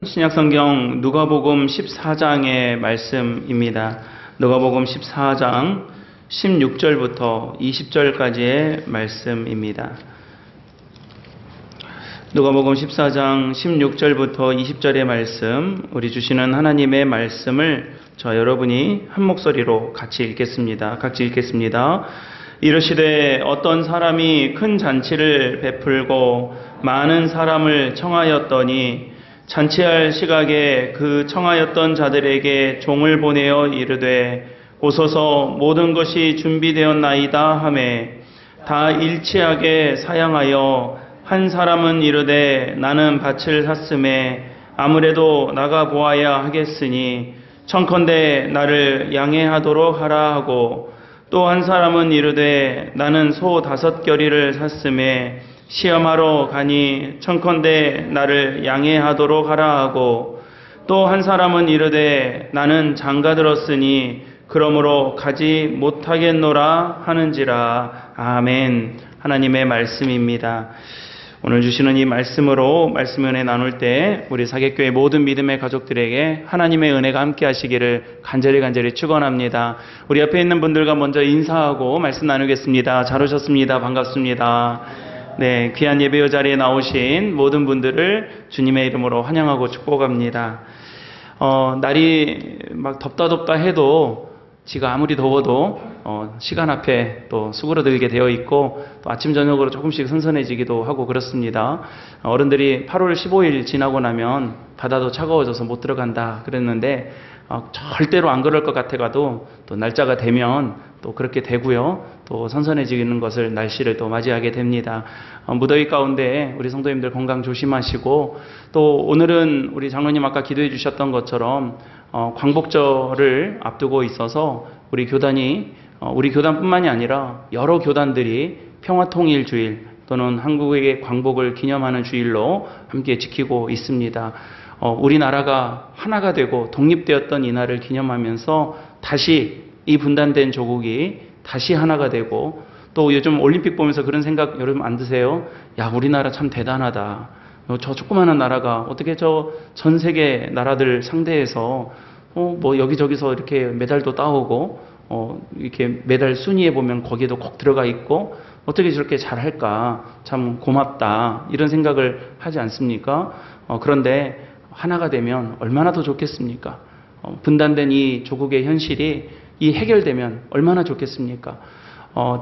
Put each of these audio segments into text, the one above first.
신약성경 누가복음 14장의 말씀입니다. 누가복음 14장 16절부터 20절까지의 말씀입니다. 누가복음 14장 16절부터 20절의 말씀, 우리 주시는 하나님의 말씀을 여러분이 한 목소리로 같이 읽겠습니다. 같이 읽겠습니다. 이르시되 어떤 사람이 큰 잔치를 베풀고 많은 사람을 청하였더니 잔치할 시각에 그 청하였던 자들에게 종을 보내어 이르되 오소서 모든 것이 준비되었나이다 하매 다 일치하게 사양하여 한 사람은 이르되 나는 밭을 샀음에 아무래도 나가 보아야 하겠으니 청컨대 나를 양해하도록 하라 하고 또 한 사람은 이르되 나는 소 5겨리를 샀음에 시험하러 가니 청컨대 나를 양해하도록 하라 하고 또 한 사람은 이르되 나는 장가들었으니 그러므로 가지 못하겠노라 하는지라. 아멘. 하나님의 말씀입니다. 오늘 주시는 이 말씀으로 말씀 은혜 나눌 때 우리 사객교회 모든 믿음의 가족들에게 하나님의 은혜가 함께 하시기를 간절히 축원합니다. 우리 옆에 있는 분들과 먼저 인사하고 말씀 나누겠습니다. 잘 오셨습니다. 반갑습니다. 네, 귀한 예배의 자리에 나오신 모든 분들을 주님의 이름으로 환영하고 축복합니다. 날이 막 덥다 해도 지가 아무리 더워도 시간 앞에 또 수그러들게 되어 있고 또 아침 저녁으로 조금씩 선선해지기도 하고 그렇습니다. 어른들이 8월 15일 지나고 나면 바다도 차가워져서 못 들어간다 그랬는데 절대로 안 그럴 것 같아가도 또 날짜가 되면 또 그렇게 되고요. 또 선선해지는 것을 날씨를 또 맞이하게 됩니다. 무더위 가운데 우리 성도님들 건강 조심하시고 또 오늘은 우리 장로님 아까 기도해 주셨던 것처럼 광복절을 앞두고 있어서 우리 교단뿐만이 아니라 여러 교단들이 평화통일주일 또는 한국의 광복을 기념하는 주일로 함께 지키고 있습니다. 우리나라가 하나가 되고 독립되었던 이날을 기념하면서 다시 이 분단된 조국이 다시 하나가 되고 또 요즘 올림픽 보면서 그런 생각 여러분 안 드세요? 야, 우리나라 참 대단하다. 저 조그마한 나라가 어떻게 저 전 세계 나라들 상대해서 뭐 여기저기서 이렇게 메달도 따오고 이렇게 메달 순위에 보면 거기에도 꼭 들어가 있고 어떻게 저렇게 잘할까? 참 고맙다. 이런 생각을 하지 않습니까? 그런데 하나가 되면 얼마나 더 좋겠습니까? 분단된 이 조국의 현실이 이 해결되면 얼마나 좋겠습니까?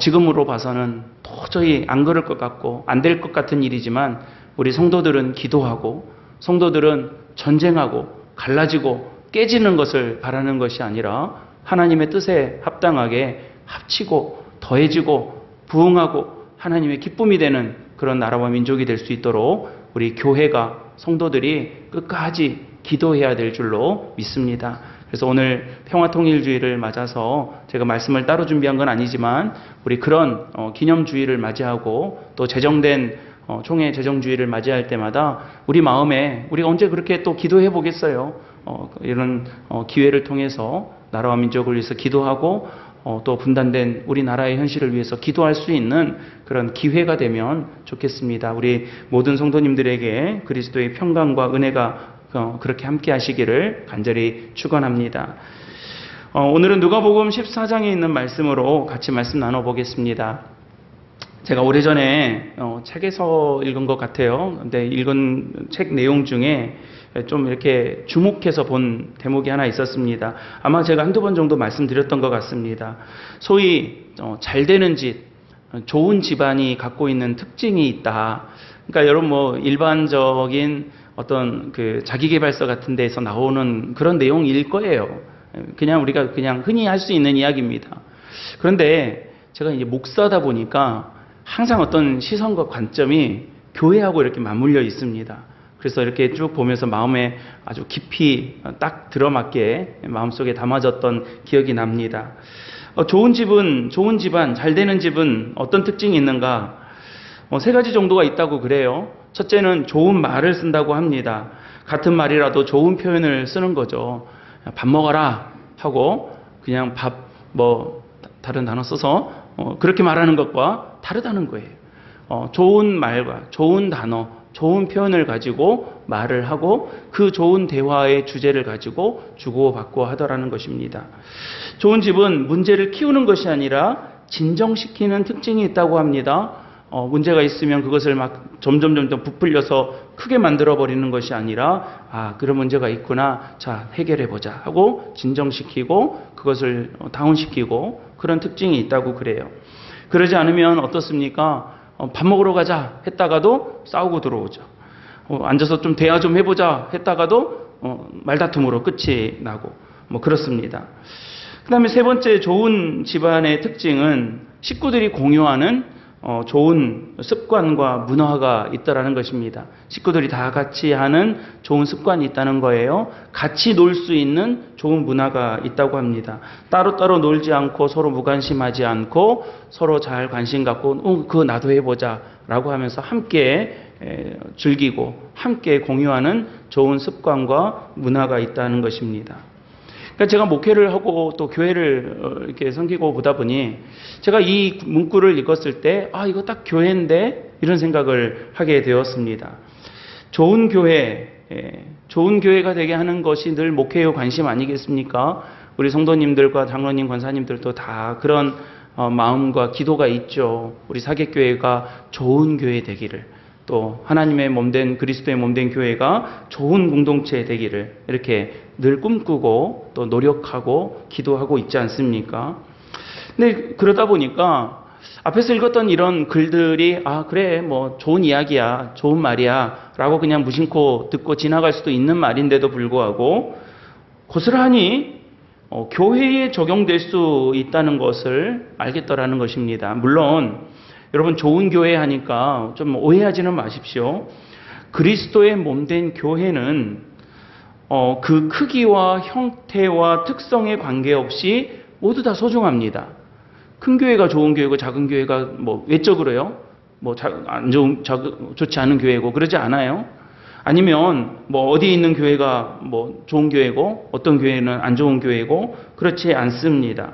지금으로 봐서는 도저히 안 그럴 것 같고 안 될 것 같은 일이지만 우리 성도들은 기도하고 성도들은 전쟁하고 갈라지고 깨지는 것을 바라는 것이 아니라 하나님의 뜻에 합당하게 합치고 더해지고 부흥하고 하나님의 기쁨이 되는 그런 나라와 민족이 될 수 있도록 우리 교회가 성도들이 끝까지 기도해야 될 줄로 믿습니다. 그래서 오늘 평화통일주의를 맞아서 제가 말씀을 따로 준비한 건 아니지만 우리 그런 기념주의를 맞이하고 또 제정된 총회 제정주의를 맞이할 때마다 우리 마음에 우리가 언제 그렇게 또 기도해 보겠어요. 이런 기회를 통해서 나라와 민족을 위해서 기도하고 또 분단된 우리나라의 현실을 위해서 기도할 수 있는 그런 기회가 되면 좋겠습니다. 우리 모든 성도님들에게 그리스도의 평강과 은혜가 그렇게 함께 하시기를 간절히 축원합니다. 오늘은 누가복음 14장에 있는 말씀으로 같이 말씀 나눠보겠습니다. 제가 오래전에 책에서 읽은 것 같아요. 근데 읽은 책 내용 중에 좀 이렇게 주목해서 본 대목이 하나 있었습니다. 아마 제가 한두 번 정도 말씀드렸던 것 같습니다. 소위 잘 되는 집, 좋은 집안이 갖고 있는 특징이 있다. 그러니까 여러분 뭐 일반적인 어떤 그 자기계발서 같은 데에서 나오는 그런 내용일 거예요. 그냥 우리가 그냥 흔히 할 수 있는 이야기입니다. 그런데 제가 이제 목사다 보니까 항상 어떤 시선과 관점이 교회하고 이렇게 맞물려 있습니다. 그래서 이렇게 쭉 보면서 마음에 아주 깊이 딱 들어맞게 마음속에 담아졌던 기억이 납니다. 좋은 집안, 잘 되는 집은 어떤 특징이 있는가? 3가지 정도가 있다고 그래요. 첫째는 좋은 말을 쓴다고 합니다. 같은 말이라도 좋은 표현을 쓰는 거죠. 밥 먹어라 하고 그냥 다른 단어 써서 그렇게 말하는 것과 다르다는 거예요. 좋은 말과 좋은 단어 좋은 표현을 가지고 말을 하고 그 좋은 대화의 주제를 가지고 주고받고 하더라는 것입니다. 좋은 집은 문제를 키우는 것이 아니라 진정시키는 특징이 있다고 합니다. 문제가 있으면 그것을 막 점점 부풀려서 크게 만들어버리는 것이 아니라 그런 문제가 있구나. 자, 해결해보자 하고 진정시키고 그것을 다운시키고 그런 특징이 있다고 그래요. 그러지 않으면 어떻습니까? 밥 먹으러 가자 했다가도 싸우고 들어오죠. 앉아서 좀 대화 좀 해보자 했다가도 말다툼으로 끝이 나고 뭐 그렇습니다. 그 다음에 세 번째 좋은 집안의 특징은 식구들이 공유하는 좋은 습관과 문화가 있다라는 것입니다. 식구들이 다 같이 하는 좋은 습관이 있다는 거예요. 같이 놀 수 있는 좋은 문화가 있다고 합니다. 따로따로 놀지 않고 서로 무관심하지 않고 서로 잘 관심 갖고 그거 나도 해보자 라고 하면서 함께 즐기고 함께 공유하는 좋은 습관과 문화가 있다는 것입니다. 그러니까 제가 목회를 하고 또 교회를 이렇게 섬기고 보다 보니 제가 이 문구를 읽었을 때 이거 딱 교회인데 이런 생각을 하게 되었습니다. 좋은 교회가 되게 하는 것이 늘 목회의 관심 아니겠습니까? 우리 성도님들과 장로님, 권사님들도 다 그런 마음과 기도가 있죠. 우리 사객교회가 좋은 교회 되기를, 또 하나님의 몸된 그리스도의 몸된 교회가 좋은 공동체 되기를 이렇게 늘 꿈꾸고 또 노력하고 기도하고 있지 않습니까? 근데 그러다 보니까 앞에서 읽었던 이런 글들이 그래 뭐 좋은 이야기야, 좋은 말이야 라고 그냥 무심코 듣고 지나갈 수도 있는 말인데도 불구하고 고스란히 교회에 적용될 수 있다는 것을 알겠더라는 것입니다. 물론 여러분 좋은 교회 하니까 좀 오해하지는 마십시오. 그리스도의 몸된 교회는 그 크기와 형태와 특성에 관계없이 모두 다 소중합니다. 큰 교회가 좋은 교회고 작은 교회가 뭐 외적으로요. 뭐 좋지 않은 교회고 그러지 않아요. 아니면 뭐 어디에 있는 교회가 뭐 좋은 교회고 어떤 교회는 안 좋은 교회고 그렇지 않습니다.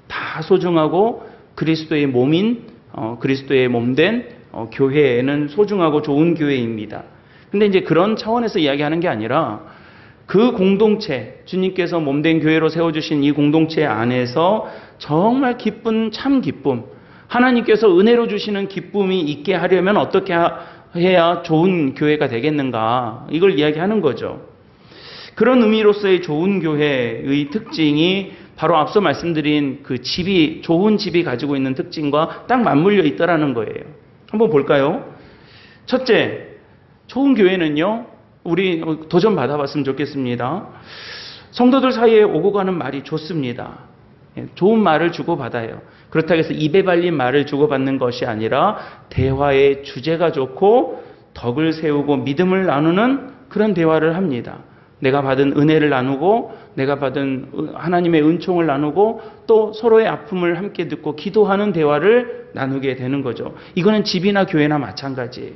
다 소중하고 그리스도의 몸인 그리스도의 몸된 교회는 소중하고 좋은 교회입니다. 근데 이제 그런 차원에서 이야기하는 게 아니라 그 공동체, 주님께서 몸된 교회로 세워주신 이 공동체 안에서 정말 기쁜 참 기쁨, 하나님께서 은혜로 주시는 기쁨이 있게 하려면 어떻게 해야 좋은 교회가 되겠는가, 이걸 이야기하는 거죠. 그런 의미로서의 좋은 교회의 특징이 바로 앞서 말씀드린 그 집이, 좋은 집이 가지고 있는 특징과 딱 맞물려 있다라는 거예요. 한번 볼까요? 첫째, 좋은 교회는요, 우리 도전 받아봤으면 좋겠습니다. 성도들 사이에 오고 가는 말이 좋습니다. 좋은 말을 주고받아요. 그렇다고 해서 입에 발린 말을 주고받는 것이 아니라 대화의 주제가 좋고 덕을 세우고 믿음을 나누는 그런 대화를 합니다. 내가 받은 은혜를 나누고 내가 받은 하나님의 은총을 나누고 또 서로의 아픔을 함께 듣고 기도하는 대화를 나누게 되는 거죠. 이거는 집이나 교회나 마찬가지예요.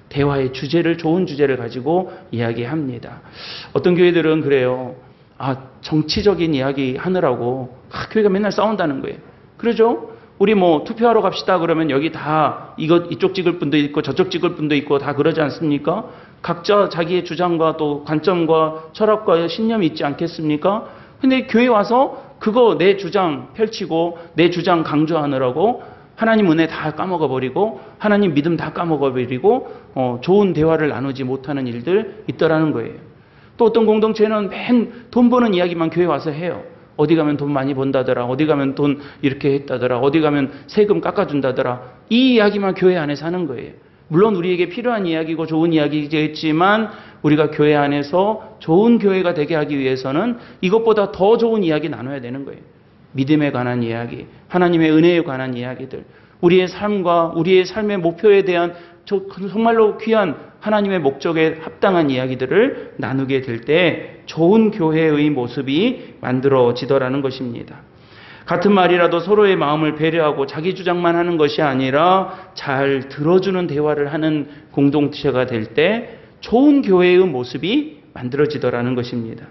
대화의 주제를, 좋은 주제를 가지고 이야기합니다. 어떤 교회들은 그래요. 정치적인 이야기 하느라고 교회가 맨날 싸운다는 거예요. 그러죠? 우리 뭐 투표하러 갑시다 그러면 여기 다 이쪽 찍을 분도 있고 저쪽 찍을 분도 있고 다 그러지 않습니까? 각자 자기의 주장과 또 관점과 철학과 신념이 있지 않겠습니까? 근데 교회 와서 그거 내 주장 펼치고 내 주장 강조하느라고 하나님 은혜 다 까먹어버리고 하나님 믿음 다 까먹어버리고 좋은 대화를 나누지 못하는 일들 있더라는 거예요. 또 어떤 공동체는 맨 돈 버는 이야기만 교회 와서 해요. 어디 가면 돈 많이 번다더라. 어디 가면 돈 이렇게 했다더라. 어디 가면 세금 깎아준다더라. 이 이야기만 교회 안에서 하는 거예요. 물론 우리에게 필요한 이야기고 좋은 이야기겠지만 우리가 교회 안에서 좋은 교회가 되게 하기 위해서는 이것보다 더 좋은 이야기 나눠야 되는 거예요. 믿음에 관한 이야기, 하나님의 은혜에 관한 이야기들, 우리의 삶과 우리의 삶의 목표에 대한 정말로 귀한 하나님의 목적에 합당한 이야기들을 나누게 될 때 좋은 교회의 모습이 만들어지더라는 것입니다. 같은 말이라도 서로의 마음을 배려하고 자기 주장만 하는 것이 아니라 잘 들어주는 대화를 하는 공동체가 될 때 좋은 교회의 모습이 만들어지더라는 것입니다.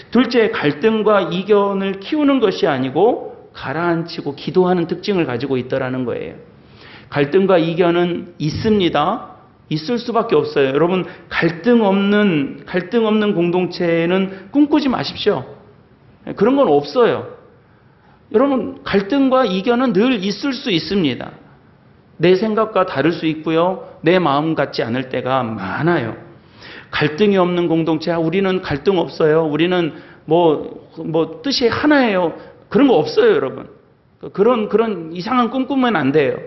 둘째, 갈등과 이견을 키우는 것이 아니고 가라앉히고 기도하는 특징을 가지고 있더라는 거예요. 갈등과 이견은 있습니다. 있을 수밖에 없어요. 여러분, 갈등 없는 공동체는 꿈꾸지 마십시오. 그런 건 없어요. 여러분, 갈등과 이견은 늘 있을 수 있습니다. 내 생각과 다를 수 있고요. 내 마음 같지 않을 때가 많아요. 갈등이 없는 공동체, 우리는 갈등 없어요. 우리는 뜻이 하나예요. 그런 거 없어요, 여러분. 그런 이상한 꿈 꾸면 안 돼요.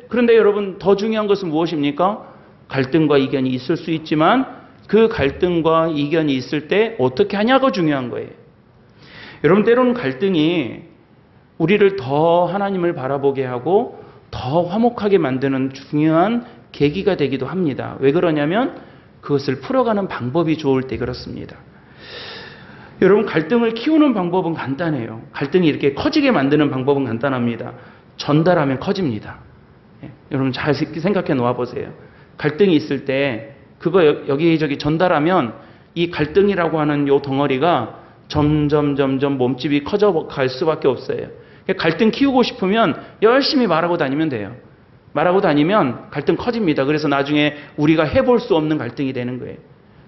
그런데 여러분, 더 중요한 것은 무엇입니까? 갈등과 이견이 있을 수 있지만 그 갈등과 이견이 있을 때 어떻게 하냐가 중요한 거예요. 여러분, 때로는 갈등이 우리를 더 하나님을 바라보게 하고 더 화목하게 만드는 중요한 계기가 되기도 합니다. 왜 그러냐면 그것을 풀어가는 방법이 좋을 때 그렇습니다. 여러분, 갈등을 키우는 방법은 간단해요. 갈등이 이렇게 커지게 만드는 방법은 간단합니다. 전달하면 커집니다. 여러분, 잘 생각해 놓아 보세요. 갈등이 있을 때 그거 여기저기 전달하면 이 갈등이라고 하는 요 덩어리가 점점 몸집이 커져 갈 수밖에 없어요. 갈등 키우고 싶으면 열심히 말하고 다니면 돼요. 말하고 다니면 갈등 커집니다. 그래서 나중에 우리가 해볼 수 없는 갈등이 되는 거예요.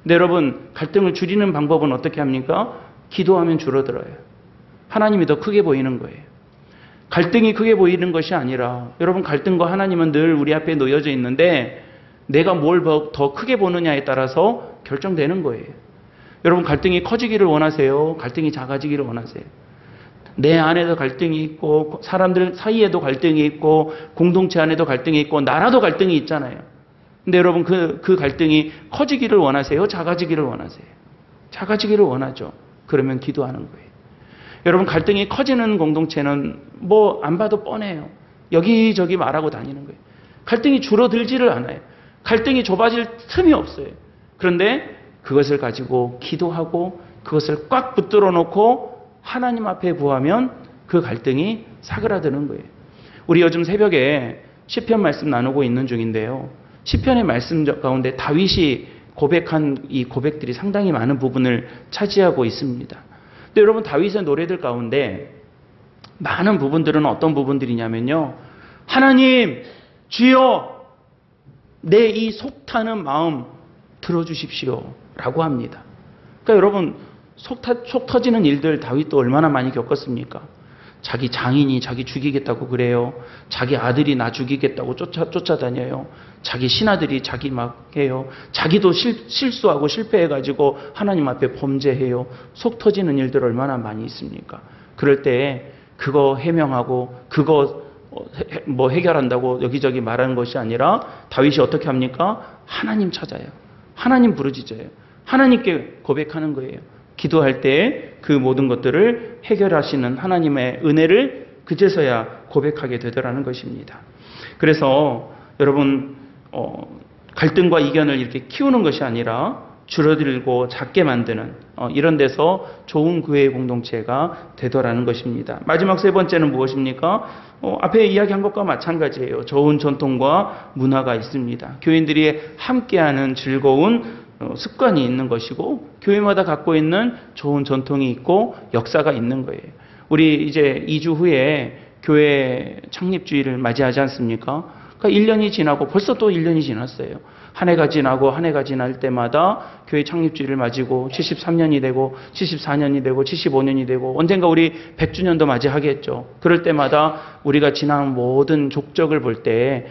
근데 여러분, 갈등을 줄이는 방법은 어떻게 합니까? 기도하면 줄어들어요. 하나님이 더 크게 보이는 거예요. 갈등이 크게 보이는 것이 아니라, 여러분, 갈등과 하나님은 늘 우리 앞에 놓여져 있는데 내가 뭘 더 크게 보느냐에 따라서 결정되는 거예요. 여러분, 갈등이 커지기를 원하세요? 갈등이 작아지기를 원하세요? 내 안에도 갈등이 있고 사람들 사이에도 갈등이 있고 공동체 안에도 갈등이 있고 나라도 갈등이 있잖아요. 근데 여러분, 그 갈등이 커지기를 원하세요? 작아지기를 원하세요? 작아지기를 원하죠. 그러면 기도하는 거예요. 여러분, 갈등이 커지는 공동체는 안 봐도 뻔해요. 여기저기 말하고 다니는 거예요. 갈등이 줄어들지를 않아요. 갈등이 좁아질 틈이 없어요. 그런데 그것을 가지고 기도하고 그것을 꽉 붙들어 놓고 하나님 앞에 구하면 그 갈등이 사그라드는 거예요. 우리 요즘 새벽에 시편 말씀 나누고 있는 중인데요. 시편의 말씀 가운데 다윗이 고백한 이 고백들이 상당히 많은 부분을 차지하고 있습니다. 근데 여러분, 다윗의 노래들 가운데 많은 부분들은 어떤 부분들이냐면요. 하나님, 주여, 내 이 속타는 마음 들어주십시오 라고 합니다. 그러니까 여러분, 속 터지는 일들 다윗도 얼마나 많이 겪었습니까? 자기 장인이 자기 죽이겠다고 그래요. 자기 아들이 나 죽이겠다고 쫓아다녀요. 자기 신하들이 자기 막 해요. 자기도 실수하고 실패해가지고 하나님 앞에 범죄해요. 속 터지는 일들 얼마나 많이 있습니까? 그럴 때 그거 해명하고 그거 해결한다고 여기저기 말하는 것이 아니라 다윗이 어떻게 합니까? 하나님 찾아요. 하나님 부르짖어요. 하나님께 고백하는 거예요. 기도할 때 그 모든 것들을 해결하시는 하나님의 은혜를 그제서야 고백하게 되더라는 것입니다. 그래서 여러분, 갈등과 이견을 이렇게 키우는 것이 아니라 줄어들고 작게 만드는 이런 데서 좋은 교회 공동체가 되더라는 것입니다. 마지막 세 번째는 무엇입니까? 앞에 이야기한 것과 마찬가지예요. 좋은 전통과 문화가 있습니다. 교인들이 함께하는 즐거운 습관이 있는 것이고 교회마다 갖고 있는 좋은 전통이 있고 역사가 있는 거예요. 우리 이제 2주 후에 교회 창립주일을 맞이하지 않습니까? 그러니까 1년이 지나고 벌써 또 1년이 지났어요. 한 해가 지나고 한 해가 지날 때마다 교회 창립주일을 맞이고 73년이 되고 74년이 되고 75년이 되고 언젠가 우리 100주년도 맞이하겠죠. 그럴 때마다 우리가 지난 모든 족적을 볼 때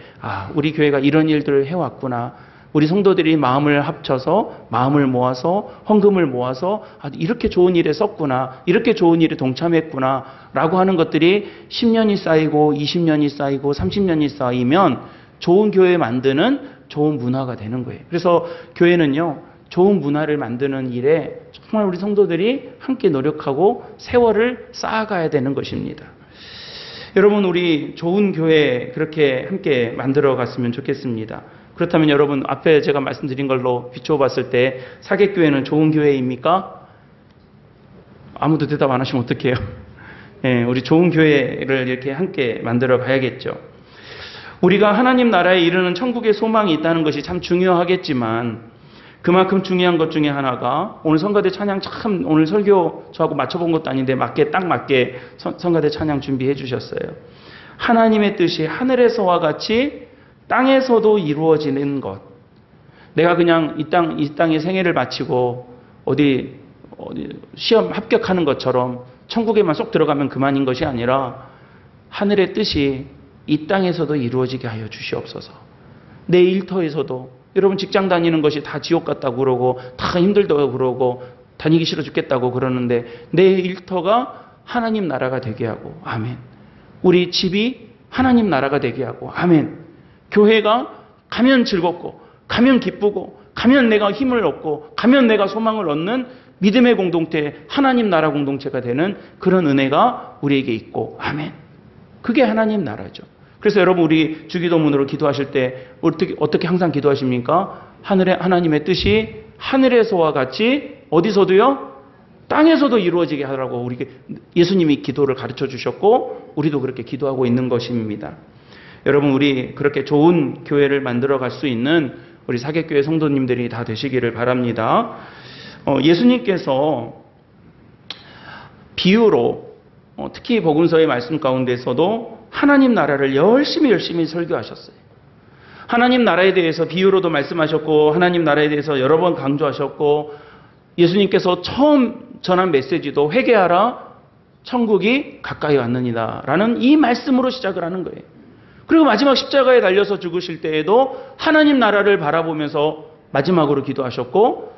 우리 교회가 이런 일들을 해왔구나. 우리 성도들이 마음을 합쳐서 마음을 모아서 헌금을 모아서 이렇게 좋은 일에 썼구나. 이렇게 좋은 일에 동참했구나. 라고 하는 것들이 10년이 쌓이고 20년이 쌓이고 30년이 쌓이면 좋은 교회 만드는 좋은 문화가 되는 거예요. 그래서 교회는요, 좋은 문화를 만드는 일에 정말 우리 성도들이 함께 노력하고 세월을 쌓아가야 되는 것입니다. 여러분, 우리 좋은 교회 그렇게 함께 만들어 갔으면 좋겠습니다. 그렇다면 여러분, 앞에 제가 말씀드린 걸로 비추어 봤을 때 사객교회는 좋은 교회입니까? 아무도 대답 안 하시면 어떡해요? 우리 좋은 교회를 이렇게 함께 만들어 가야겠죠. 우리가 하나님 나라에 이르는 천국의 소망이 있다는 것이 참 중요하겠지만 그만큼 중요한 것 중에 하나가 오늘 성가대 찬양 참 오늘 설교 저하고 맞춰본 것도 아닌데 딱 맞게 성가대 찬양 준비해 주셨어요. 하나님의 뜻이 하늘에서와 같이 땅에서도 이루어지는 것. 내가 그냥 이 땅에 생애를 마치고 어디 시험 합격하는 것처럼 천국에만 쏙 들어가면 그만인 것이 아니라 하늘의 뜻이 이 땅에서도 이루어지게 하여 주시옵소서. 내 일터에서도 여러분 직장 다니는 것이 다 지옥 같다고 그러고 다 힘들다고 그러고 다니기 싫어 죽겠다고 그러는데 내 일터가 하나님 나라가 되게 하고 아멘. 우리 집이 하나님 나라가 되게 하고 아멘. 교회가 가면 즐겁고 가면 기쁘고 가면 내가 힘을 얻고 가면 내가 소망을 얻는 믿음의 공동체, 하나님 나라 공동체가 되는 그런 은혜가 우리에게 있고 아멘. 그게 하나님 나라죠. 그래서 여러분 우리 주기도문으로 기도하실 때 어떻게 항상 기도하십니까? 하나님의 뜻이 하늘에서와 같이 어디서도요? 땅에서도 이루어지게 하라고 우리 예수님이 기도를 가르쳐 주셨고 우리도 그렇게 기도하고 있는 것입니다. 여러분 우리 그렇게 좋은 교회를 만들어 갈 수 있는 우리 사객교회 성도님들이 다 되시기를 바랍니다. 예수님께서 비유로 특히 복음서의 말씀 가운데서도 하나님 나라를 열심히 설교하셨어요. 하나님 나라에 대해서 비유로도 말씀하셨고 하나님 나라에 대해서 여러 번 강조하셨고 예수님께서 처음 전한 메시지도 회개하라 천국이 가까이 왔느니라 라는 이 말씀으로 시작을 하는 거예요. 그리고 마지막 십자가에 달려서 죽으실 때에도 하나님 나라를 바라보면서 마지막으로 기도하셨고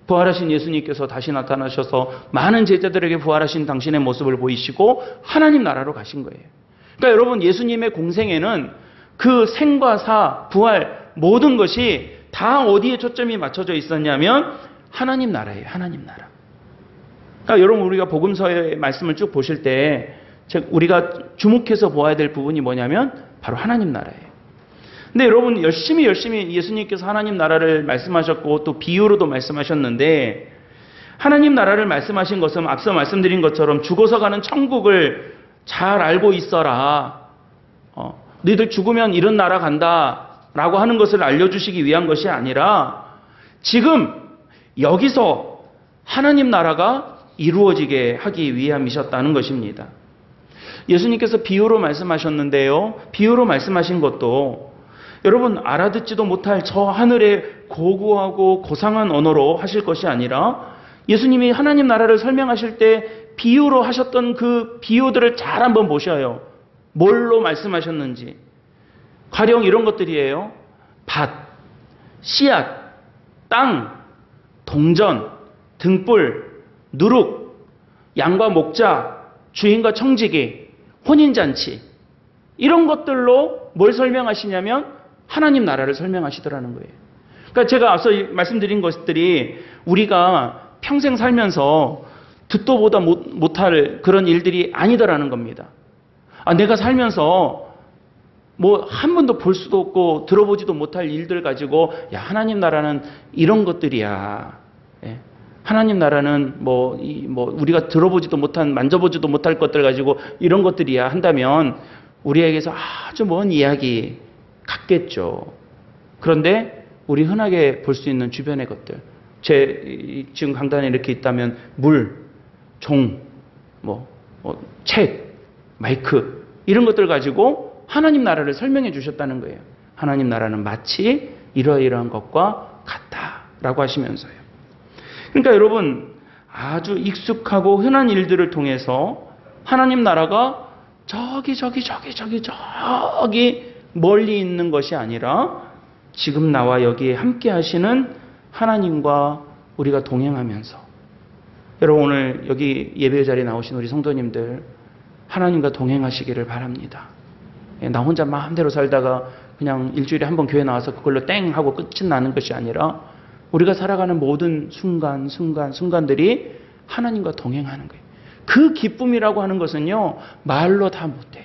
부활하신 예수님께서 다시 나타나셔서 많은 제자들에게 부활하신 당신의 모습을 보이시고 하나님 나라로 가신 거예요. 그러니까 여러분 예수님의 공생에는 그 생과 사, 부활 모든 것이 다 어디에 초점이 맞춰져 있었냐면 하나님 나라예요. 하나님 나라. 그러니까 여러분 우리가 복음서의 말씀을 쭉 보실 때 우리가 주목해서 보아야 될 부분이 뭐냐면 바로 하나님 나라예요. 근데 여러분 열심히 예수님께서 하나님 나라를 말씀하셨고 또 비유로도 말씀하셨는데 하나님 나라를 말씀하신 것은 앞서 말씀드린 것처럼 죽어서 가는 천국을 잘 알고 있어라. 너희들 죽으면 이런 나라 간다라고 하는 것을 알려주시기 위한 것이 아니라 지금 여기서 하나님 나라가 이루어지게 하기 위함이셨다는 것입니다. 예수님께서 비유로 말씀하셨는데요. 비유로 말씀하신 것도 여러분 알아듣지도 못할 저 하늘의 고고하고 고상한 언어로 하실 것이 아니라 예수님이 하나님 나라를 설명하실 때 비유로 하셨던 그 비유들을 잘 한번 보셔요. 뭘로 말씀하셨는지. 가령 이런 것들이에요. 밭, 씨앗, 땅, 동전, 등불, 누룩, 양과 목자, 주인과 청지기, 혼인잔치 이런 것들로 뭘 설명하시냐면 하나님 나라를 설명하시더라는 거예요. 그러니까 제가 앞서 말씀드린 것들이 우리가 평생 살면서 듣도 보다 못할 그런 일들이 아니더라는 겁니다. 내가 살면서 뭐 한 번도 볼 수도 없고 들어보지도 못할 일들 가지고 야 하나님 나라는 이런 것들이야. 예. 하나님 나라는 뭐 우리가 들어보지도 못한 만져보지도 못할 것들 가지고 이런 것들이야 한다면 우리에게서 아주 먼 이야기 같겠죠. 그런데 우리 흔하게 볼 수 있는 주변의 것들, 지금 강단에 이렇게 있다면 물, 종, 책, 마이크 이런 것들 가지고 하나님 나라를 설명해 주셨다는 거예요. 하나님 나라는 마치 이러이러한 것과 같다라고 하시면서요. 그러니까 여러분 아주 익숙하고 흔한 일들을 통해서 하나님 나라가 저기 멀리 있는 것이 아니라 지금 나와 여기에 함께 하시는 하나님과 우리가 동행하면서 여러분 오늘 여기 예배 자리에 나오신 우리 성도님들 하나님과 동행하시기를 바랍니다. 나 혼자 마음대로 살다가 그냥 일주일에 한 번 교회 나와서 그걸로 땡 하고 끝이 나는 것이 아니라 우리가 살아가는 모든 순간들이 하나님과 동행하는 거예요. 그 기쁨이라고 하는 것은요 말로 다 못해요.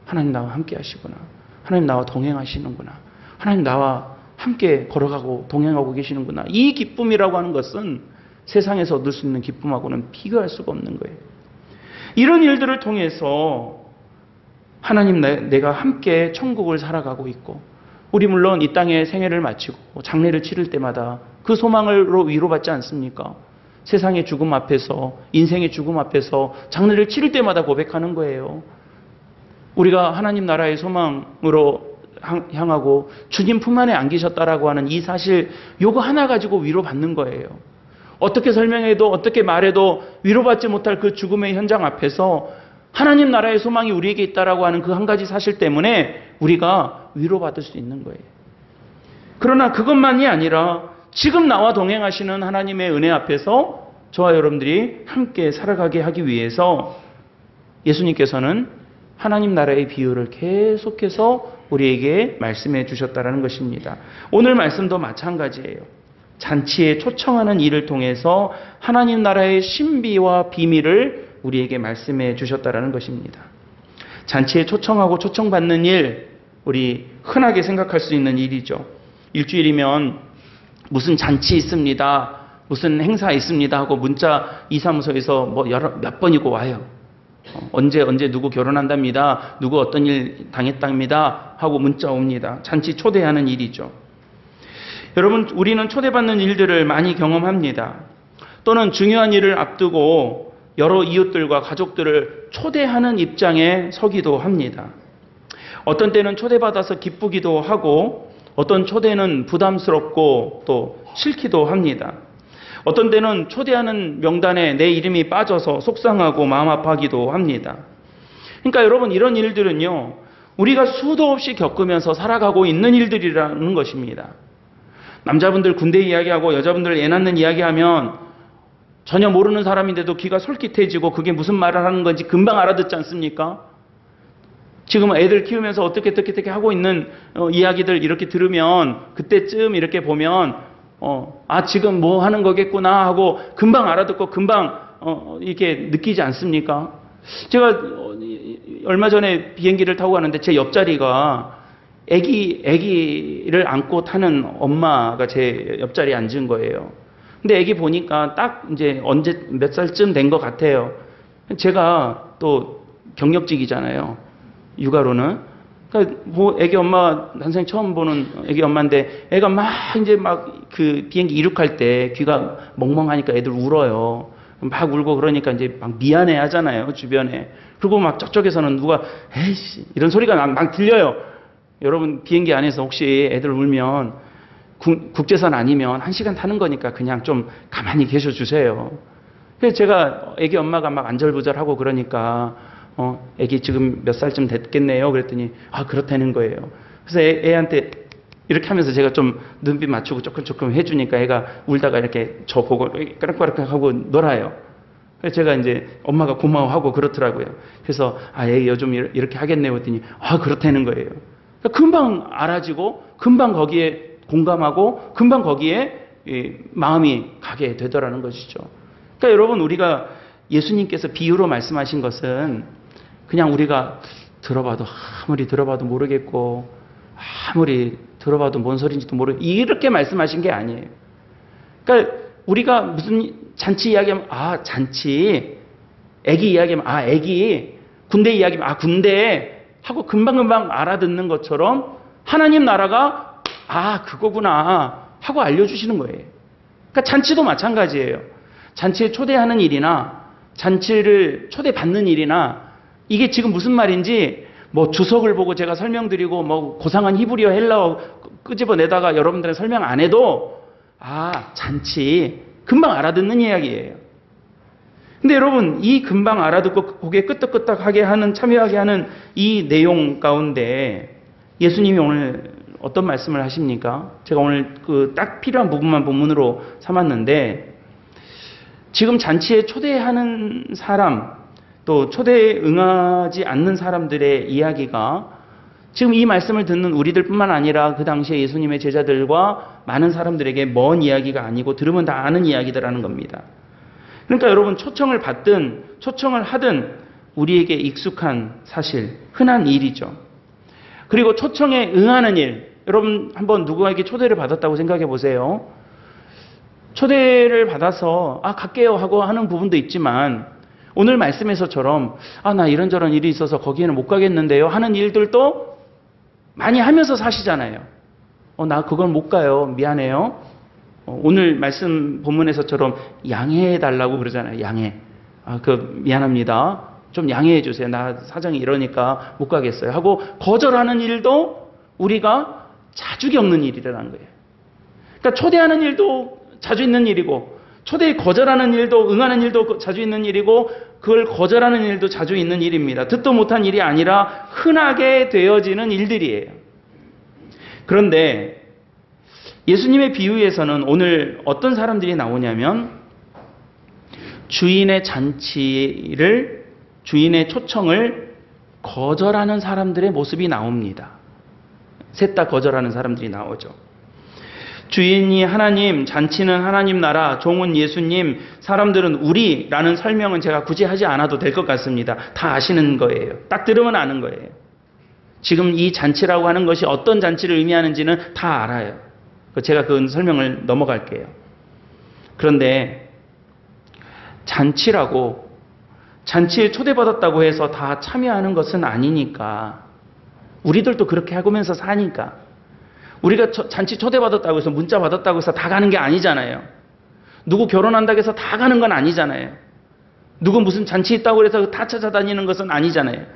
하나님 나와 함께 하시구나. 하나님 나와 동행하시는구나. 하나님 나와 함께 걸어가고 동행하고 계시는구나. 이 기쁨이라고 하는 것은 세상에서 얻을 수 있는 기쁨하고는 비교할 수가 없는 거예요. 이런 일들을 통해서 하나님 내가 함께 천국을 살아가고 있고 우리 물론 이 땅에 생애를 마치고 장례를 치를 때마다 그 소망으로 위로받지 않습니까? 세상의 죽음 앞에서 인생의 죽음 앞에서 장례를 치를 때마다 고백하는 거예요. 우리가 하나님 나라의 소망으로 향하고 주님 품 안에 안기셨다라고 하는 이 사실, 요거 하나 가지고 위로받는 거예요. 어떻게 설명해도 어떻게 말해도 위로받지 못할 그 죽음의 현장 앞에서 하나님 나라의 소망이 우리에게 있다라고 하는 그 한 가지 사실 때문에 우리가 위로받을 수 있는 거예요. 그러나 그것만이 아니라 지금 나와 동행하시는 하나님의 은혜 앞에서 저와 여러분들이 함께 살아가게 하기 위해서 예수님께서는 하나님 나라의 비유를 계속해서 우리에게 말씀해 주셨다는 것입니다. 오늘 말씀도 마찬가지예요. 잔치에 초청하는 일을 통해서 하나님 나라의 신비와 비밀을 우리에게 말씀해 주셨다는 것입니다. 잔치에 초청하고 초청받는 일, 우리 흔하게 생각할 수 있는 일이죠. 일주일이면 무슨 잔치 있습니다, 무슨 행사 있습니다 하고 문자 이사무소에서 몇 번이고 와요. 언제 누구 결혼한답니다, 누구 어떤 일 당했답니다 하고 문자 옵니다. 잔치 초대하는 일이죠. 여러분, 우리는 초대받는 일들을 많이 경험합니다. 또는 중요한 일을 앞두고 여러 이웃들과 가족들을 초대하는 입장에 서기도 합니다. 어떤 때는 초대받아서 기쁘기도 하고 어떤 초대는 부담스럽고 또 싫기도 합니다. 어떤 때는 초대하는 명단에 내 이름이 빠져서 속상하고 마음 아파하기도 합니다. 그러니까 여러분, 이런 일들은요, 우리가 수도 없이 겪으면서 살아가고 있는 일들이라는 것입니다. 남자분들 군대 이야기하고 여자분들 애 낳는 이야기하면 전혀 모르는 사람인데도 귀가 솔깃해지고 그게 무슨 말을 하는 건지 금방 알아듣지 않습니까? 지금 애들 키우면서 어떻게 하고 있는 이야기들 이렇게 들으면 그때쯤 이렇게 보면 지금 뭐 하는 거겠구나 하고 금방 알아듣고 금방 이렇게 느끼지 않습니까? 제가 얼마 전에 비행기를 타고 가는데 제 옆자리가 아기를 안고 타는 엄마가 제 옆자리에 앉은 거예요. 근데 아기 보니까 딱 이제 언제 몇 살쯤 된 것 같아요. 제가 또 경력직이잖아요, 육아로는. 그러니까 아기 엄마, 난생 처음 보는 아기 엄마인데 애가 이제 그 비행기 이륙할 때 귀가 멍멍하니까 애들 울어요. 막 울고 그러니까 이제 막 미안해 하잖아요, 주변에. 그리고 막 저쪽에서는 누가 에이씨 이런 소리가 막 들려요. 여러분, 비행기 안에서 혹시 애들 울면 국제선 아니면 1시간 타는 거니까 그냥 좀 가만히 계셔 주세요. 그래서 제가 애기 엄마가 막 안절부절하고 그러니까 애기 지금 몇 살쯤 됐겠네요 그랬더니 그렇다는 거예요. 그래서 애한테 이렇게 하면서 제가 좀 눈빛 맞추고 조금 해주니까 애가 울다가 이렇게 저 보고 까락까락 하고 놀아요. 그래서 제가 이제 엄마가 고마워하고 그렇더라고요. 그래서 애기 요즘 이렇게 하겠네요 했더니 그렇다는 거예요. 그러니까 금방 알아지고 금방 거기에 공감하고 금방 거기에 마음이 가게 되더라는 것이죠. 그러니까 여러분, 우리가 예수님께서 비유로 말씀하신 것은 그냥 우리가 아무리 들어봐도 모르겠고 아무리 들어봐도 뭔 소리인지도 모르겠고 이렇게 말씀하신 게 아니에요. 그러니까 우리가 무슨 잔치 이야기하면 잔치, 애기 이야기하면 애기, 군대 이야기하면 군대 하고 금방금방 알아듣는 것처럼 하나님 나라가 그거구나 하고 알려주시는 거예요. 그러니까 잔치도 마찬가지예요. 잔치에 초대하는 일이나 잔치를 초대받는 일이나 이게 지금 무슨 말인지 주석을 보고 제가 설명드리고 고상한 히브리어 헬라어 끄집어내다가 여러분들은 설명 안 해도 잔치 금방 알아듣는 이야기예요. 근데 여러분, 이 금방 알아듣고 고개 끄덕끄덕하게 하는, 참여하게 하는 이 내용 가운데 예수님이 오늘 어떤 말씀을 하십니까? 제가 오늘 그 딱 필요한 부분만 본문으로 삼았는데, 지금 잔치에 초대하는 사람, 또 초대에 응하지 않는 사람들의 이야기가 지금 이 말씀을 듣는 우리들뿐만 아니라 그 당시에 예수님의 제자들과 많은 사람들에게 먼 이야기가 아니고 들으면 다 아는 이야기더라는 겁니다. 그러니까 여러분, 초청을 받든 초청을 하든 우리에게 익숙한 사실, 흔한 일이죠. 그리고 초청에 응하는 일, 여러분 한번 누구에게 초대를 받았다고 생각해 보세요. 초대를 받아서 갈게요 하고 하는 부분도 있지만 오늘 말씀에서처럼 나 이런저런 일이 있어서 거기에는 못 가겠는데요 하는 일들도 많이 하면서 사시잖아요. 나 그건 못 가요, 미안해요. 오늘 말씀 본문에서처럼 양해해 달라고 그러잖아요. 양해. 미안합니다. 좀 양해해 주세요. 나 사정이 이러니까 못 가겠어요 하고 거절하는 일도 우리가 자주 겪는 일이라는 거예요. 그러니까 초대하는 일도 자주 있는 일이고 초대에 거절하는 일도 응하는 일도 자주 있는 일이고 그걸 거절하는 일도 자주 있는 일입니다. 듣도 못한 일이 아니라 흔하게 되어지는 일들이에요. 그런데 예수님의 비유에서는 오늘 어떤 사람들이 나오냐면 주인의 잔치를 주인의 초청을 거절하는 사람들의 모습이 나옵니다. 셋 다 거절하는 사람들이 나오죠. 주인이 하나님, 잔치는 하나님 나라, 종은 예수님, 사람들은 우리라는 설명은 제가 굳이 하지 않아도 될 것 같습니다. 다 아시는 거예요. 딱 들으면 아는 거예요. 지금 이 잔치라고 하는 것이 어떤 잔치를 의미하는지는 다 알아요. 제가 그 설명을 넘어갈게요. 그런데 잔치라고 잔치에 초대받았다고 해서 다 참여하는 것은 아니니까 우리들도 그렇게 하면서 사니까 우리가 잔치 초대받았다고 해서 문자 받았다고 해서 다 가는 게 아니잖아요. 누구 결혼한다고 해서 다 가는 건 아니잖아요. 누구 무슨 잔치 있다고 해서 다 찾아다니는 것은 아니잖아요.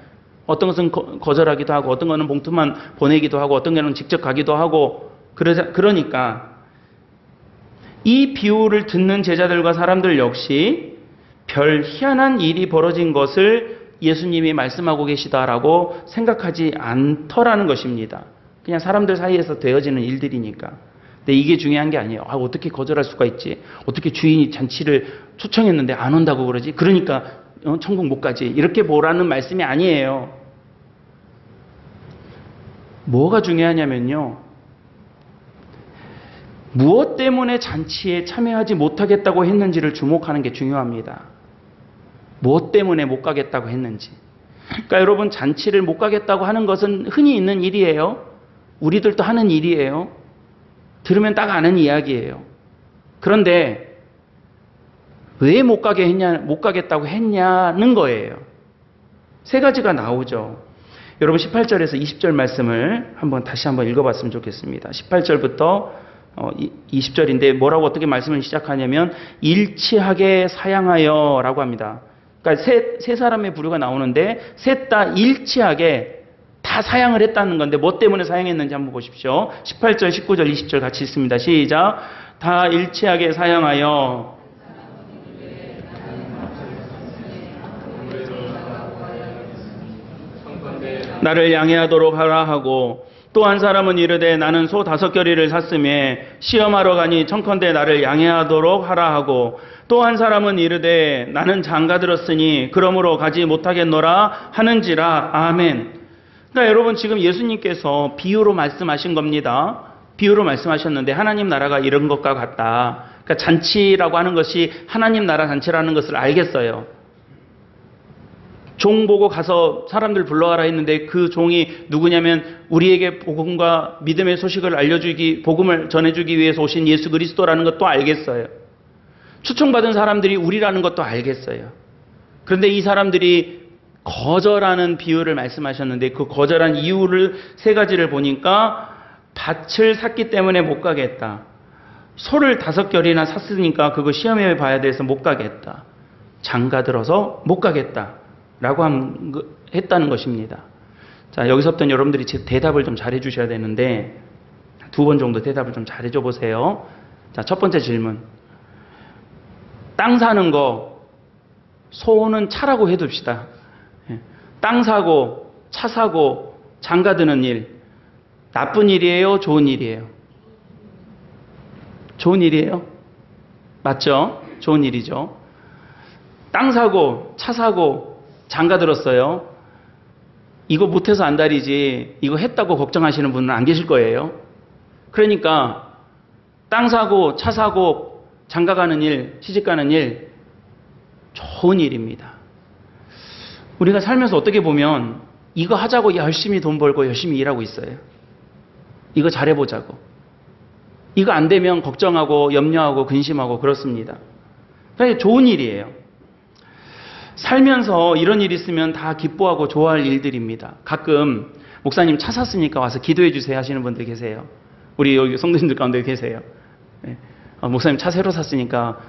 어떤 것은 거절하기도 하고 어떤 거는 봉투만 보내기도 하고 어떤 거는 직접 가기도 하고 그러니까 이 비유를 듣는 제자들과 사람들 역시 별 희한한 일이 벌어진 것을 예수님이 말씀하고 계시다라고 생각하지 않더라는 것입니다. 그냥 사람들 사이에서 되어지는 일들이니까. 근데 이게 중요한 게 아니에요. 어떻게 거절할 수가 있지? 어떻게 주인이 잔치를 초청했는데 안 온다고 그러지? 그러니까 천국 못 가지. 이렇게 보라는 말씀이 아니에요. 뭐가 중요하냐면요. 무엇 때문에 잔치에 참여하지 못하겠다고 했는지를 주목하는 게 중요합니다. 무엇 때문에 못 가겠다고 했는지. 그러니까 여러분 잔치를 못 가겠다고 하는 것은 흔히 있는 일이에요. 우리들도 하는 일이에요. 들으면 딱 아는 이야기예요. 그런데 왜 못 가겠다고 했냐는 거예요. 세 가지가 나오죠. 여러분 18절에서 20절 말씀을 다시 한번 읽어봤으면 좋겠습니다. 18절부터 20절인데 뭐라고 어떻게 말씀을 시작하냐면 일치하게 사양하여 라고 합니다. 그러니까 세 사람의 부류가 나오는데 셋 다 일치하게 다 사양을 했다는 건데 뭐 때문에 사양했는지 한번 보십시오. 18절, 19절, 20절 같이 읽습니다. 시작. 다 일치하게 사양하여 나를 양해하도록 하라 하고 또 한 사람은 이르되 나는 소 5겨리를 샀음에 시험하러 가니 청컨대 나를 양해하도록 하라 하고 또 한 사람은 이르되 나는 장가들었으니 그러므로 가지 못하겠노라 하는지라. 아멘. 그러니까 여러분 지금 예수님께서 비유로 말씀하신 겁니다. 비유로 말씀하셨는데 하나님 나라가 이런 것과 같다. 그러니까 잔치라고 하는 것이 하나님 나라 잔치라는 것을 알겠어요. 종 보고 가서 사람들 불러와라 했는데 그 종이 누구냐면 우리에게 복음과 믿음의 소식을 복음을 전해주기 위해서 오신 예수 그리스도라는 것도 알겠어요. 초청받은 사람들이 우리라는 것도 알겠어요. 그런데 이 사람들이 거절하는 비유를 말씀하셨는데 그 거절한 이유를 세 가지를 보니까 밭을 샀기 때문에 못 가겠다. 소를 5겨리나 샀으니까 그거 시험해 봐야 돼서 못 가겠다. 장가 들어서 못 가겠다. 라고 했다는 것입니다. 자, 여기서부터 여러분들이 제 대답을 좀 잘해 주셔야 되는데 2번 정도 대답을 좀 잘해 줘 보세요. 자, 첫 번째 질문. 땅 사는 거 소는 차라고 해둡시다. 땅 사고 차 사고 장가 드는 일 나쁜 일이에요? 좋은 일이에요? 좋은 일이에요? 맞죠? 좋은 일이죠. 땅 사고 차 사고 장가 들었어요. 이거 못해서 안달이지 이거 했다고 걱정하시는 분은 안 계실 거예요. 그러니까 땅 사고 차 사고 장가 가는 일 시집 가는 일 좋은 일입니다. 우리가 살면서 어떻게 보면 이거 하자고 열심히 돈 벌고 열심히 일하고 있어요. 이거 잘해보자고. 이거 안 되면 걱정하고 염려하고 근심하고 그렇습니다. 그러니까 좋은 일이에요. 살면서 이런 일이 있으면 다 기뻐하고 좋아할 일들입니다. 가끔 목사님 차 샀으니까 와서 기도해 주세요 하시는 분들 계세요. 우리 여기 성도님들 가운데 계세요. 네. 목사님 차 새로 샀으니까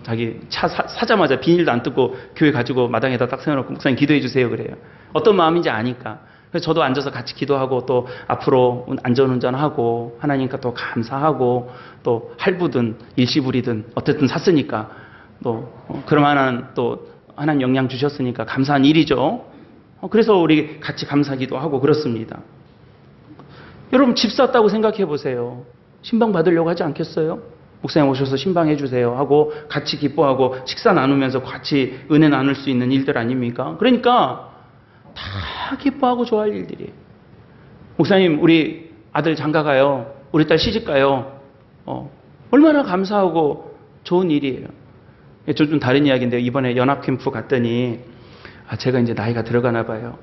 자기 차 사자마자 비닐도 안 뜯고 교회 가지고 마당에다 딱 세워놓고 목사님 기도해 주세요 그래요. 어떤 마음인지 아니까. 그래서 저도 앉아서 같이 기도하고 또 앞으로 안전운전하고 하나님께 또 감사하고 또 할부든 일시불이든 어쨌든 샀으니까 또 그러만한 또 하나님 영향 주셨으니까 감사한 일이죠. 그래서 우리 같이 감사기도 하고 그렇습니다. 여러분 집 샀다고 생각해 보세요. 신방 받으려고 하지 않겠어요? 목사님 오셔서 신방해 주세요 하고 같이 기뻐하고 식사 나누면서 같이 은혜 나눌 수 있는 일들 아닙니까? 그러니까 다 기뻐하고 좋아할 일들이에요. 목사님 우리 아들 장가가요. 우리 딸 시집가요. 얼마나 감사하고 좋은 일이에요. 좀 다른 이야기인데요. 이번에 연합 캠프 갔더니 제가 이제 나이가 들어가나 봐요.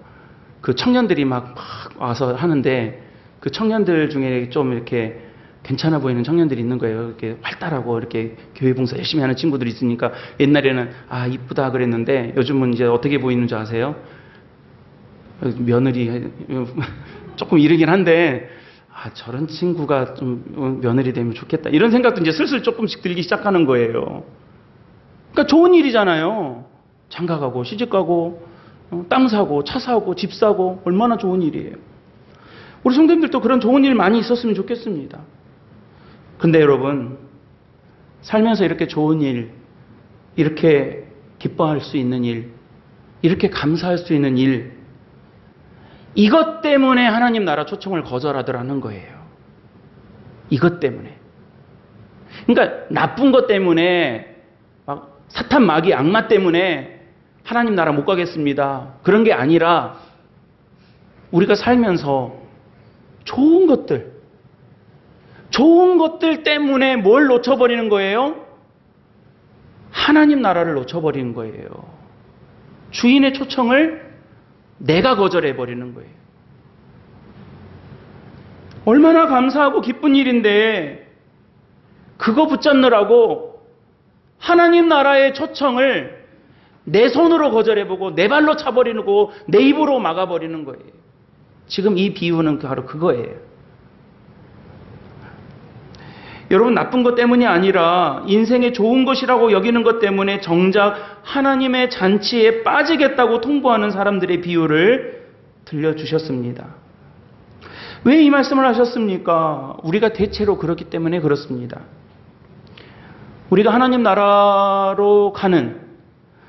그 청년들이 막 와서 하는데 그 청년들 중에 좀 이렇게 괜찮아 보이는 청년들이 있는 거예요. 이렇게 활달하고 이렇게 교회 봉사 열심히 하는 친구들이 있으니까 옛날에는 이쁘다 그랬는데 요즘은 이제 어떻게 보이는 줄 아세요? 며느리 조금 이르긴 한데 저런 친구가 좀 며느리 되면 좋겠다 이런 생각도 이제 슬슬 조금씩 들기 시작하는 거예요. 그러니까 좋은 일이잖아요. 장가가고 시집가고 땅 사고 차 사고 집 사고 얼마나 좋은 일이에요. 우리 성도님들도 그런 좋은 일 많이 있었으면 좋겠습니다. 근데 여러분 살면서 이렇게 좋은 일, 이렇게 기뻐할 수 있는 일, 이렇게 감사할 수 있는 일, 이것 때문에 하나님 나라 초청을 거절하더라는 거예요. 이것 때문에. 그러니까 나쁜 것 때문에 막 사탄 마귀 악마 때문에 하나님 나라 못 가겠습니다. 그런 게 아니라 우리가 살면서 좋은 것들 때문에 뭘 놓쳐버리는 거예요? 하나님 나라를 놓쳐버리는 거예요. 주인의 초청을 내가 거절해버리는 거예요. 얼마나 감사하고 기쁜 일인데 그거 붙잡느라고 하나님 나라의 초청을 내 손으로 거절해보고 내 발로 차버리고 내 입으로 막아버리는 거예요. 지금 이 비유는 바로 그거예요. 여러분 나쁜 것 때문이 아니라 인생의 좋은 것이라고 여기는 것 때문에 정작 하나님의 잔치에 빠지겠다고 통보하는 사람들의 비유를 들려주셨습니다. 왜 이 말씀을 하셨습니까? 우리가 대체로 그렇기 때문에 그렇습니다. 우리가 하나님 나라로 가는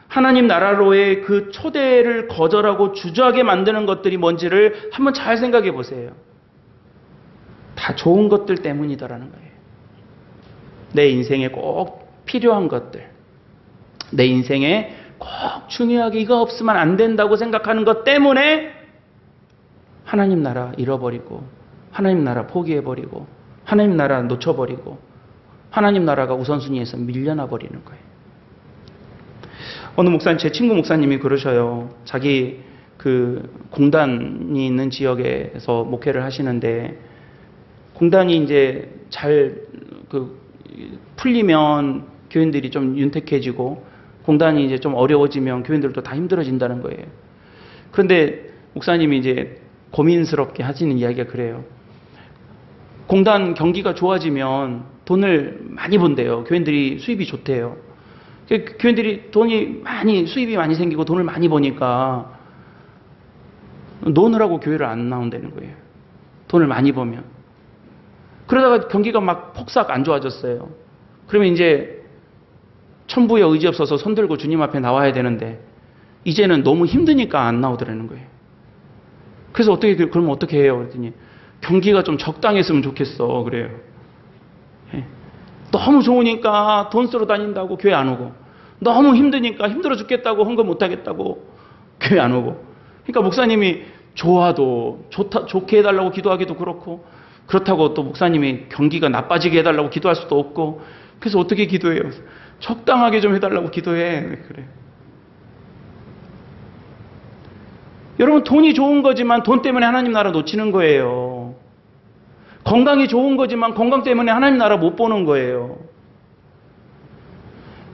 하나님 나라로의 그 초대를 거절하고 주저하게 만드는 것들이 뭔지를 한번 잘 생각해 보세요. 다 좋은 것들 때문이다라는 거예요. 내 인생에 꼭 필요한 것들, 내 인생에 꼭 중요하게 이거 없으면 안 된다고 생각하는 것 때문에 하나님 나라 잃어버리고 하나님 나라 포기해버리고 하나님 나라 놓쳐버리고 하나님 나라가 우선순위에서 밀려나 버리는 거예요. 어느 목사님, 제 친구 목사님이 그러셔요. 자기 그 공단이 있는 지역에서 목회를 하시는데 공단이 이제 잘 풀리면 교인들이 좀 윤택해지고 공단이 이제 좀 어려워지면 교인들도 다 힘들어진다는 거예요. 그런데 목사님이 이제 고민스럽게 하시는 이야기가 그래요. 공단 경기가 좋아지면 돈을 많이 번대요. 교인들이 수입이 좋대요. 교인들이 수입이 많이 생기고 돈을 많이 버니까 노느라고 교회를 안 나온다는 거예요. 돈을 많이 버면. 그러다가 경기가 막 폭삭 안 좋아졌어요. 그러면 이제 천부에 의지 없어서 손들고 주님 앞에 나와야 되는데 이제는 너무 힘드니까 안 나오더라는 거예요. 그래서 그러면 어떻게 해요? 그랬더니 경기가 좀 적당했으면 좋겠어. 그래요. 너무 좋으니까 돈 쓰러 다닌다고 교회 안 오고 너무 힘드니까 힘들어 죽겠다고 헌금 못 하겠다고 교회 안 오고. 그러니까 목사님이 좋게 해달라고 기도하기도 그렇고 그렇다고 또 목사님이 경기가 나빠지게 해달라고 기도할 수도 없고 그래서 어떻게 기도해요? 적당하게 좀 해달라고 기도해. 그래. 여러분 돈이 좋은 거지만 돈 때문에 하나님 나라 놓치는 거예요. 건강이 좋은 거지만 건강 때문에 하나님 나라 못 보는 거예요.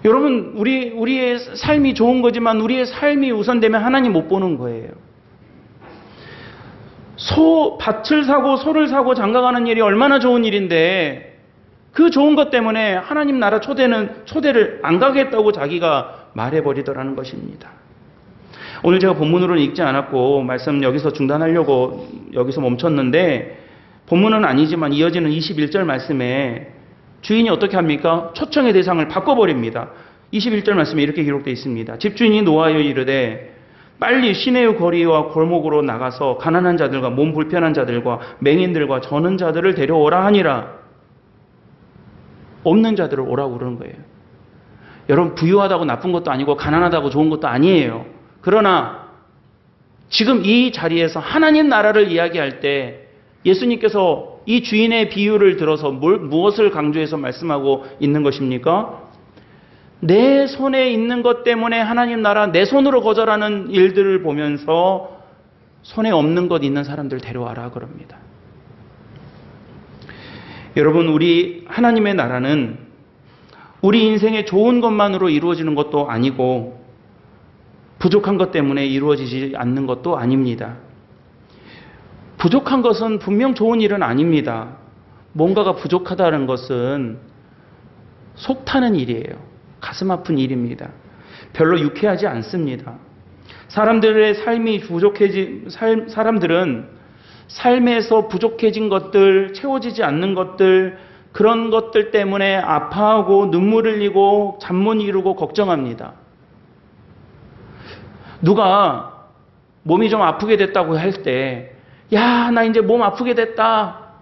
여러분 우리의 삶이 좋은 거지만 우리의 삶이 우선되면 하나님 못 보는 거예요. 밭을 사고 소를 사고 장가가는 일이 얼마나 좋은 일인데 그 좋은 것 때문에 하나님 나라 초대를 안 가겠다고 자기가 말해버리더라는 것입니다. 오늘 제가 본문으로는 읽지 않았고 말씀 여기서 중단하려고 여기서 멈췄는데, 본문은 아니지만 이어지는 21절 말씀에 주인이 어떻게 합니까? 초청의 대상을 바꿔버립니다. 21절 말씀에 이렇게 기록되어 있습니다. 집주인이 노하여 이르되 빨리 시내의 거리와 골목으로 나가서 가난한 자들과 몸 불편한 자들과 맹인들과 저는 자들을 데려오라 하니라. 없는 자들을 오라고 그러는 거예요. 여러분, 부유하다고 나쁜 것도 아니고 가난하다고 좋은 것도 아니에요. 그러나 지금 이 자리에서 하나님 나라를 이야기할 때 예수님께서 이 주인의 비유를 들어서 무엇을 강조해서 말씀하고 있는 것입니까? 내 손에 있는 것 때문에 하나님 나라, 내 손으로 거절하는 일들을 보면서 손에 없는 것 있는 사람들 데려와라 그럽니다. 여러분, 우리 하나님의 나라는 우리 인생의 좋은 것만으로 이루어지는 것도 아니고 부족한 것 때문에 이루어지지 않는 것도 아닙니다. 부족한 것은 분명 좋은 일은 아닙니다. 뭔가가 부족하다는 것은 속 타는 일이에요. 가슴 아픈 일입니다. 별로 유쾌하지 않습니다. 사람들의 삶이 사람들은 삶에서 부족해진 것들, 채워지지 않는 것들, 그런 것들 때문에 아파하고 눈물 흘리고 잠 못 이루고 걱정합니다. 누가 몸이 좀 아프게 됐다고 할 때, 야, 나 이제 몸 아프게 됐다.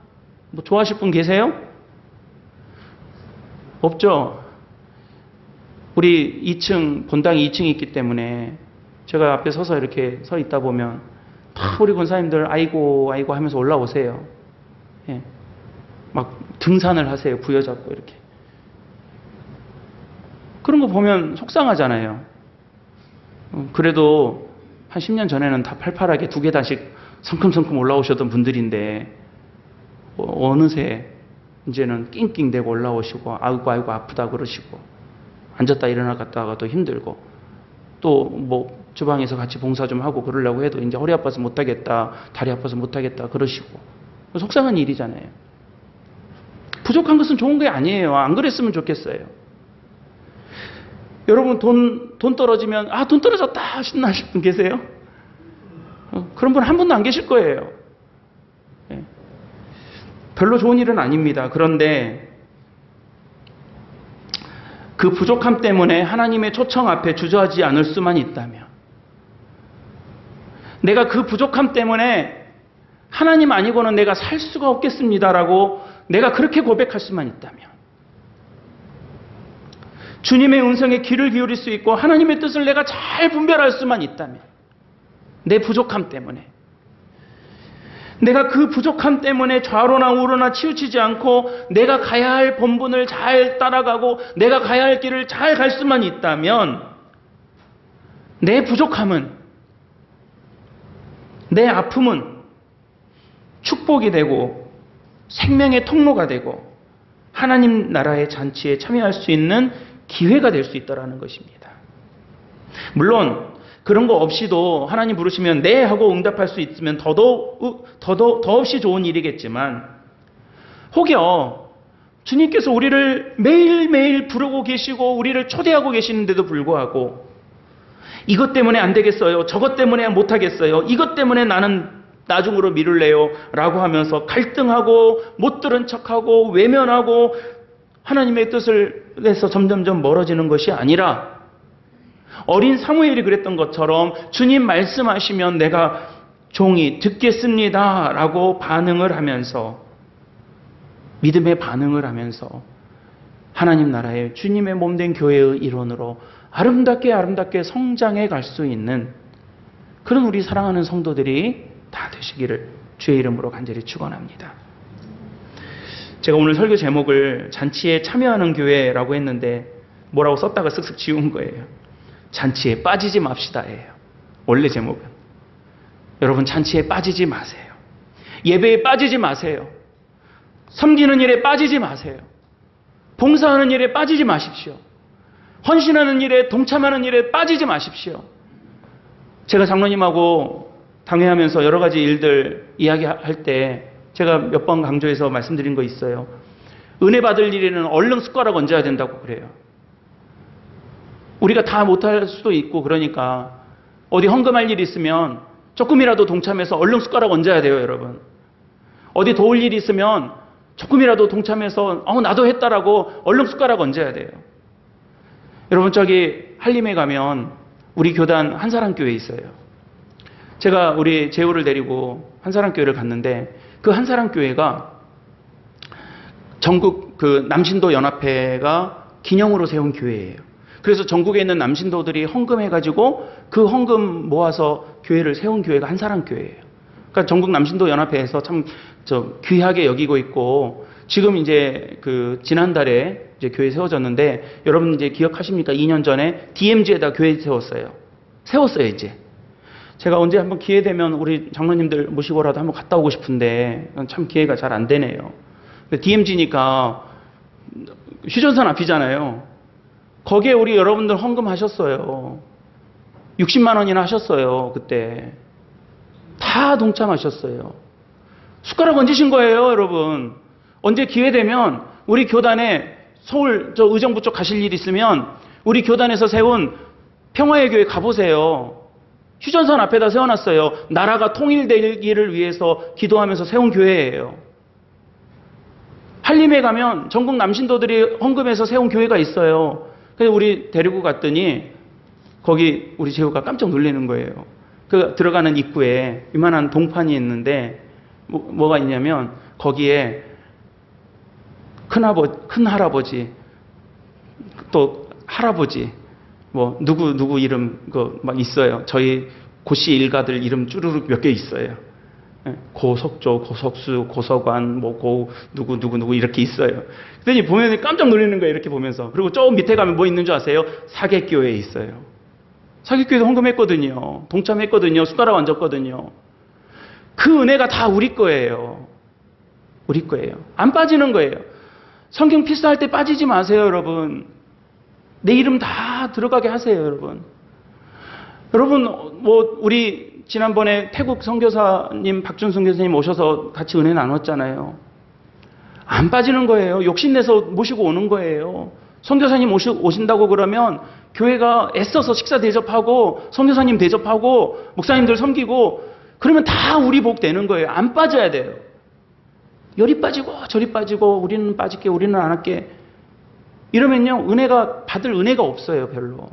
뭐 좋아하실 분 계세요? 없죠? 우리 2층, 본당이 2층이 있기 때문에 제가 앞에 서서 이렇게 서 있다 보면 다 우리 권사님들 아이고 아이고 하면서 올라오세요. 예. 막 등산을 하세요. 부여잡고 이렇게. 그런 거 보면 속상하잖아요. 그래도 한 10년 전에는 다 팔팔하게 2개 다씩 성큼성큼 올라오셨던 분들인데 어느새 이제는 낑낑대고 올라오시고 아이고 아이고 아프다 그러시고 앉았다 일어나갔다가도 힘들고 또 뭐 주방에서 같이 봉사 좀 하고 그러려고 해도 이제 허리 아파서 못하겠다, 다리 아파서 못하겠다 그러시고 속상한 일이잖아요. 부족한 것은 좋은 게 아니에요. 안 그랬으면 좋겠어요. 여러분 돈 떨어지면 돈 떨어졌다 신나실 분 계세요? 그런 분 한 분도 안 계실 거예요. 별로 좋은 일은 아닙니다. 그런데 그 부족함 때문에 하나님의 초청 앞에 주저하지 않을 수만 있다면, 내가 그 부족함 때문에 하나님 아니고는 내가 살 수가 없겠습니다라고 내가 그렇게 고백할 수만 있다면, 주님의 음성에 귀를 기울일 수 있고 하나님의 뜻을 내가 잘 분별할 수만 있다면, 내 부족함 때문에, 내가 그 부족함 때문에 좌로나 우로나 치우치지 않고 내가 가야 할 본분을 잘 따라가고 내가 가야 할 길을 잘 갈 수만 있다면, 내 부족함은, 내 아픔은 축복이 되고 생명의 통로가 되고 하나님 나라의 잔치에 참여할 수 있는 기회가 될 수 있다는 것입니다. 물론 그런 거 없이도 하나님 부르시면 네 하고 응답할 수 있으면 더없이 좋은 일이겠지만, 혹여 주님께서 우리를 매일매일 부르고 계시고 우리를 초대하고 계시는데도 불구하고 이것 때문에 안 되겠어요, 저것 때문에 못하겠어요, 이것 때문에 나는 나중으로 미룰래요 라고 하면서 갈등하고 못 들은 척하고 외면하고 하나님의 뜻을 해서 점점점 멀어지는 것이 아니라, 어린 사무엘이 그랬던 것처럼 주님 말씀하시면 내가 종이 듣겠습니다 라고 반응을 하면서, 믿음의 반응을 하면서 하나님 나라의 주님의 몸된 교회의 일원으로 아름답게 성장해 갈 수 있는 그런 우리 사랑하는 성도들이 다 되시기를 주의 이름으로 간절히 축원합니다. 제가 오늘 설교 제목을 잔치에 참여하는 교회라고 했는데 뭐라고 썼다가 쓱쓱 지운 거예요. 잔치에 빠지지 맙시다예요. 원래 제목은. 여러분, 잔치에 빠지지 마세요. 예배에 빠지지 마세요. 섬기는 일에 빠지지 마세요. 봉사하는 일에 빠지지 마십시오. 헌신하는 일에, 동참하는 일에 빠지지 마십시오. 제가 장로님하고 당회하면서 여러 가지 일들 이야기할 때 제가 몇 번 강조해서 말씀드린 거 있어요. 은혜 받을 일에는 얼른 숟가락 얹어야 된다고 그래요. 우리가 다 못할 수도 있고, 그러니까 어디 헌금할 일 있으면 조금이라도 동참해서 얼른 숟가락 얹어야 돼요, 여러분. 어디 도울 일이 있으면 조금이라도 동참해서 나도 했다라고 얼른 숟가락 얹어야 돼요. 여러분, 저기 한림에 가면 우리 교단 한사랑교회 있어요. 제가 우리 재호를 데리고 한사랑교회를 갔는데 그 한사랑교회가 전국 그 남신도 연합회가 기념으로 세운 교회예요. 그래서 전국에 있는 남신도들이 헌금해가지고 그 헌금 모아서 교회를 세운 교회가 한사랑교회예요. 그러니까 전국 남신도 연합회에서 참 귀하게 여기고 있고, 지금 이제 그 지난달에 이제 교회 세워졌는데, 여러분 이제 기억하십니까? 2년 전에 DMZ에다 교회 세웠어요. 이제. 제가 언제 한번 기회 되면 우리 장로님들 모시고라도 한번 갔다 오고 싶은데 참 기회가 잘 안 되네요. DMZ니까 휴전선 앞이잖아요. 거기에 우리 여러분들 헌금하셨어요. 60만 원이나 하셨어요. 그때 다 동참하셨어요. 숟가락 얹으신 거예요, 여러분. 언제 기회 되면 우리 교단에 서울 의정부 쪽 가실 일 있으면 우리 교단에서 세운 평화의 교회 가보세요. 휴전선 앞에다 세워놨어요. 나라가 통일되기를 위해서 기도하면서 세운 교회예요. 한림에 가면 전국 남신도들이 헌금해서 세운 교회가 있어요. 그래서 우리 데리고 갔더니 거기 우리 재호가 깜짝 놀라는 거예요. 그 들어가는 입구에 이만한 동판이 있는데 뭐가 있냐면 거기에 큰 할아버지 또 할아버지 뭐 누구 이름 막 있어요. 저희 고씨 일가들 이름 쭈루룩 몇 개 있어요. 고석조, 고석수, 고석관, 누구 이렇게 있어요. 그랬더니 보면 깜짝 놀라는 거예요. 이렇게 보면서. 그리고 조금 밑에 가면 뭐 있는 줄 아세요? 사계교회에 있어요. 사계교회도 헌금했거든요. 동참했거든요. 숟가락 얹었거든요. 그 은혜가 다 우리 거예요. 우리 거예요. 안 빠지는 거예요. 성경 필사할 때 빠지지 마세요, 여러분. 내 이름 다 들어가게 하세요, 여러분. 여러분, 우리 지난번에 태국 선교사님, 박준순 교수님 오셔서 같이 은혜 나눴잖아요. 안 빠지는 거예요. 욕심내서 모시고 오는 거예요. 선교사님 오신다고 그러면 교회가 애써서 식사 대접하고 선교사님 대접하고 목사님들 섬기고 그러면 다 우리 복 되는 거예요. 안 빠져야 돼요. 열이 빠지고 저리 빠지고 우리는 빠질게, 우리는 안 할게. 이러면요, 받을 은혜가 없어요, 별로.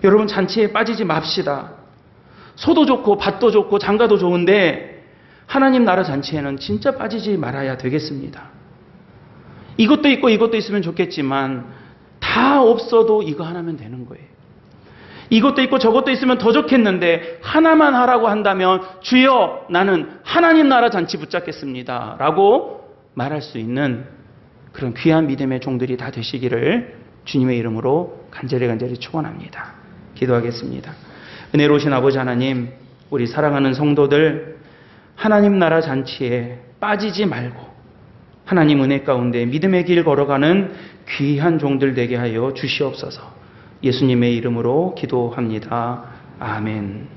여러분, 잔치에 빠지지 맙시다. 소도 좋고 밭도 좋고 장가도 좋은데 하나님 나라 잔치에는 진짜 빠지지 말아야 되겠습니다. 이것도 있고 이것도 있으면 좋겠지만 다 없어도 이거 하나면 되는 거예요. 이것도 있고 저것도 있으면 더 좋겠는데 하나만 하라고 한다면 주여 나는 하나님 나라 잔치 붙잡겠습니다 라고 말할 수 있는 그런 귀한 믿음의 종들이 다 되시기를 주님의 이름으로 간절히 축원합니다. 기도하겠습니다. 은혜로우신 아버지 하나님, 우리 사랑하는 성도들 하나님 나라 잔치에 빠지지 말고 하나님 은혜 가운데 믿음의 길 걸어가는 귀한 종들 되게 하여 주시옵소서. 예수님의 이름으로 기도합니다. 아멘.